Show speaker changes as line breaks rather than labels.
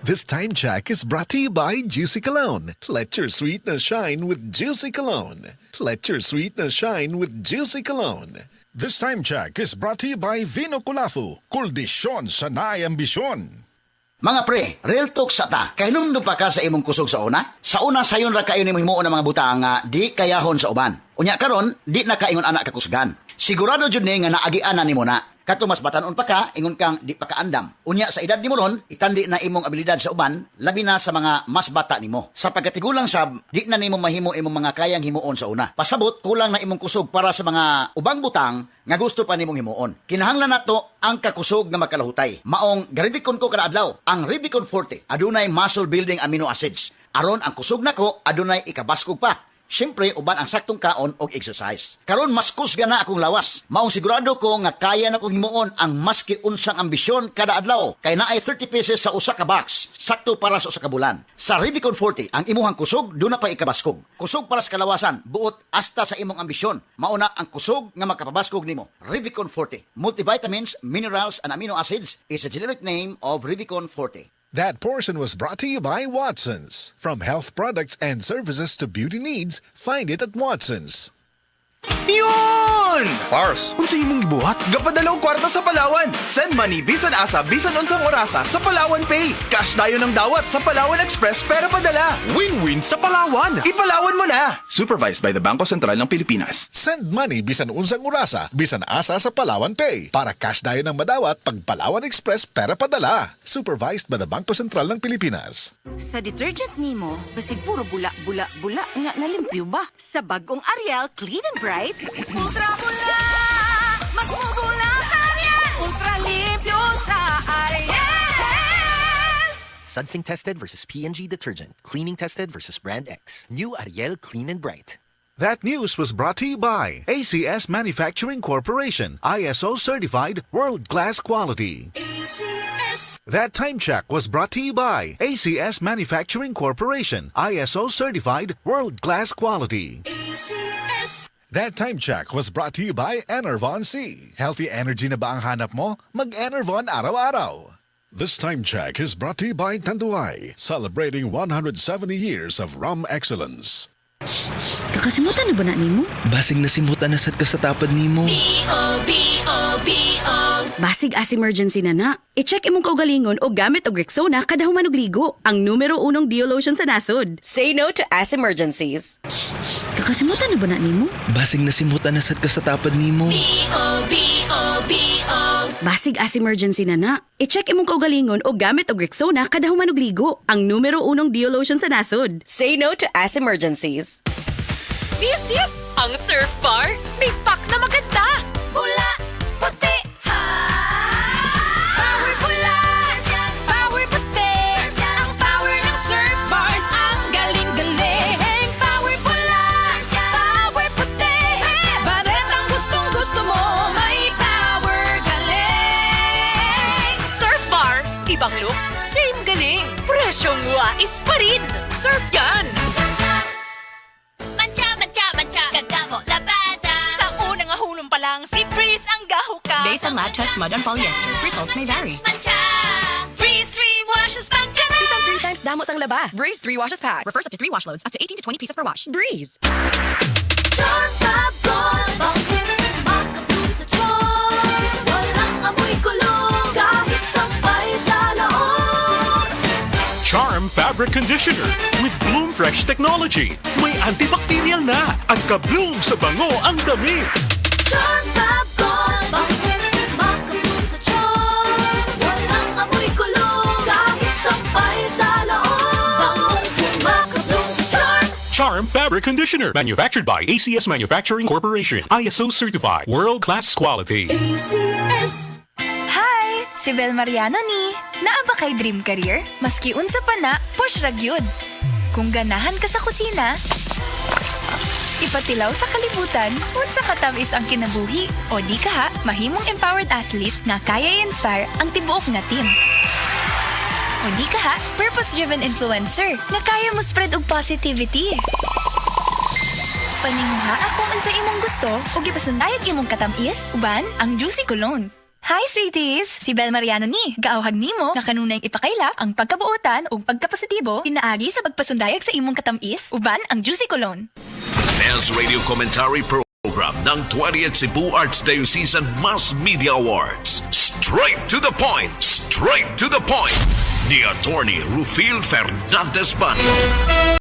This time check is brought to you by Juicy Cologne. Let your sweetness shine with Juicy Cologne. Let your sweetness shine with Juicy Cologne. This time check is brought to you by Vino Kulafu. Kuldisyon sa naay ambisyon.
Mga pre, real talk sa ta. Kahinumdum pa ka sa imong kusog sa una? Sa una sayon ra kayo nimo himuon ang mga butang nga di kayahon sa uban. Unya karon, di na kaingon anak kakusgan. Sigurado jud ni nga naagian na nimo na. Kato mas batanon pa ka, ingon kang di pa kaandam. Unya sa edad nimo ron, itandi na imong abilidad sa uban, labi na sa mga mas bata nimo. Sa pagkatigulang sab, di na nimo mahimo imong mga kayang himuon sa una. Pasabot, kulang na imong kusog para sa mga ubang butang nga gusto pa nimong himuon. Kinahanglan nato ang kakusog nga magkalahutay. Maong garibikon ko kada adlaw, ang Ribicon Forte adunay muscle building amino acids. Aron ang kusog nako adunay ikabaskog pa. Siyempre, uban ang saktong kaon o exercise. Karon mas kusga na akong lawas. Maong sigurado ko nga kaya na kong himuon ang maski unsang ambisyon kada adlaw. Kay naay 30 pesos sa usa ka box. Sakto para sa usa ka bulan. Sa Ribicon Forte, ang imuhang kusog, doon na pa ikabaskog. Kusog para sa kalawasan, buot hasta sa imong ambisyon. Mauna ang kusog nga makapabaskog nimo. Ribicon Forte. Multivitamins, minerals, and amino acids is a generic name of Ribicon Forte.
That portion was brought to you by Watsons. From health products and services to beauty needs, find it at Watsons.
Yun! Pars, unsa imong gibuhat? Gapadalaw kwarta sa Palawan. Send money bisan asa bisan unsang orasa sa Palawan Pay. Cash dayon ng dawat sa Palawan Express pero padala. Win-win sa Palawan. Ipalawan mo na. Supervised by the Bangko Sentral ng Pilipinas.
Send money bisan unsang orasa, bisan asa sa Palawan Pay. Para cash dayon ng madawat pag Palawan Express pera padala. Supervised by the Bangko Sentral ng Pilipinas.
Sa detergent nimo, basig puro bula nga nalimpyo ba? Sa bagong Ariel Clean and Bright, ultra bula! Mas mubula sa Ariel! Ultra limpyo sa Ariel!
Sudsing tested versus P&G detergent. Cleaning tested versus Brand X. New Ariel Clean and Bright.
That news was brought to you by ACS Manufacturing Corporation, ISO certified world-class quality.
ACS.
That time check was brought to you by ACS Manufacturing Corporation, ISO certified world-class quality.
ACS.
That time check was brought to you by Enervon C. Healthy energy na ba ang hanap mo? Mag-Enervon araw-araw. This time check is brought to you by Tanduay, celebrating 170 years of rum excellence.
Kakasimutan na ba na nimo?
Basig nasimutan na sad ka sa tapad nimo.
Basig as emergency na. I-check imong kaugalingon o gamit og Rexona kada human og ligo. Ang numero 1 Dio lotion sa nasod.
Say no to ass emergencies.
Kakasimutan na ba na nimo?
Basig nasimutan na sad ka sa tapad nimo.
Basig as emergency na. I-check imong kaugalingon o gamit og Rexona kada human og ligo. Ang numero 1 Dio lotion sa nasod.
Say no to ass emergencies. This ang Surf Bar. May pack na maganda.
Bula, puti, ha! Power bula, power puti. Ang power ng Surf Bars, ang galing-galing. Power bula, power puti. Baretang gustong-gusto mo, may power galing.
Surf Bar. Ibang look, same galing. Presyong wais pa rin. Surf yan.
Mancha, kagamo, labada. Sa unang ahulong pa lang, si Breeze ang gahuka.
Based on lab test mud and polyester, results may vary.
Mancha, Breeze 3 washes back ka na.
Isang 3 times damos ang laba. Breeze 3 washes pack. Refers up to 3 wash loads, up to 18 to 20 pieces per wash. Breeze.
Charm Fab Gold, bakit makabloom sa Charm? Walang amoy kulong, kahit sampay sa loob.
Charm Fabric Conditioner with Bloom Fresh Technology. May antibacterial na at ka-bloom sa bango ang damit.
Charm Fab Gold, bakit makabloom sa Charm? Walang amoy kulong, kahit sampay sa loob. Makabloom sa Charm.
Charm Fabric Conditioner. Manufactured by ACS Manufacturing Corporation. ISO certified. World-class quality.
ACS.
Hi! Si Bel Mariano ni. Naa ba kay dream career? Maski unsa pa na, push ra gyud. Kung ganahan ka sa kusina, ipatilaw sa kalibutan, unsa ka tamis ang kinabuhi. O di ka ha, mahimong empowered athlete nga kaya i-inspire ang tibuok nga team. O di ka ha, purpose-driven influencer nga kaya mo spread og positivity. Paninguha kung unsa imong gusto o gipasundayag imong katamis, uban ang Juicy Cologne. Hi, sweeties! Si Bel Mariano ni. Gaawhag nimo na kanunay ipakaila ang pagkabuotan o pagkapositibo pinaagi sa pagpasundayag sa imong katamis uban ang Juicy Cologne.
Best Radio Commentary Program ng 20th Cebu Arts Diocesan Mass Media Awards. Straight to the point! Straight to the point! Ni Attorney Rufil Fernandez Bani.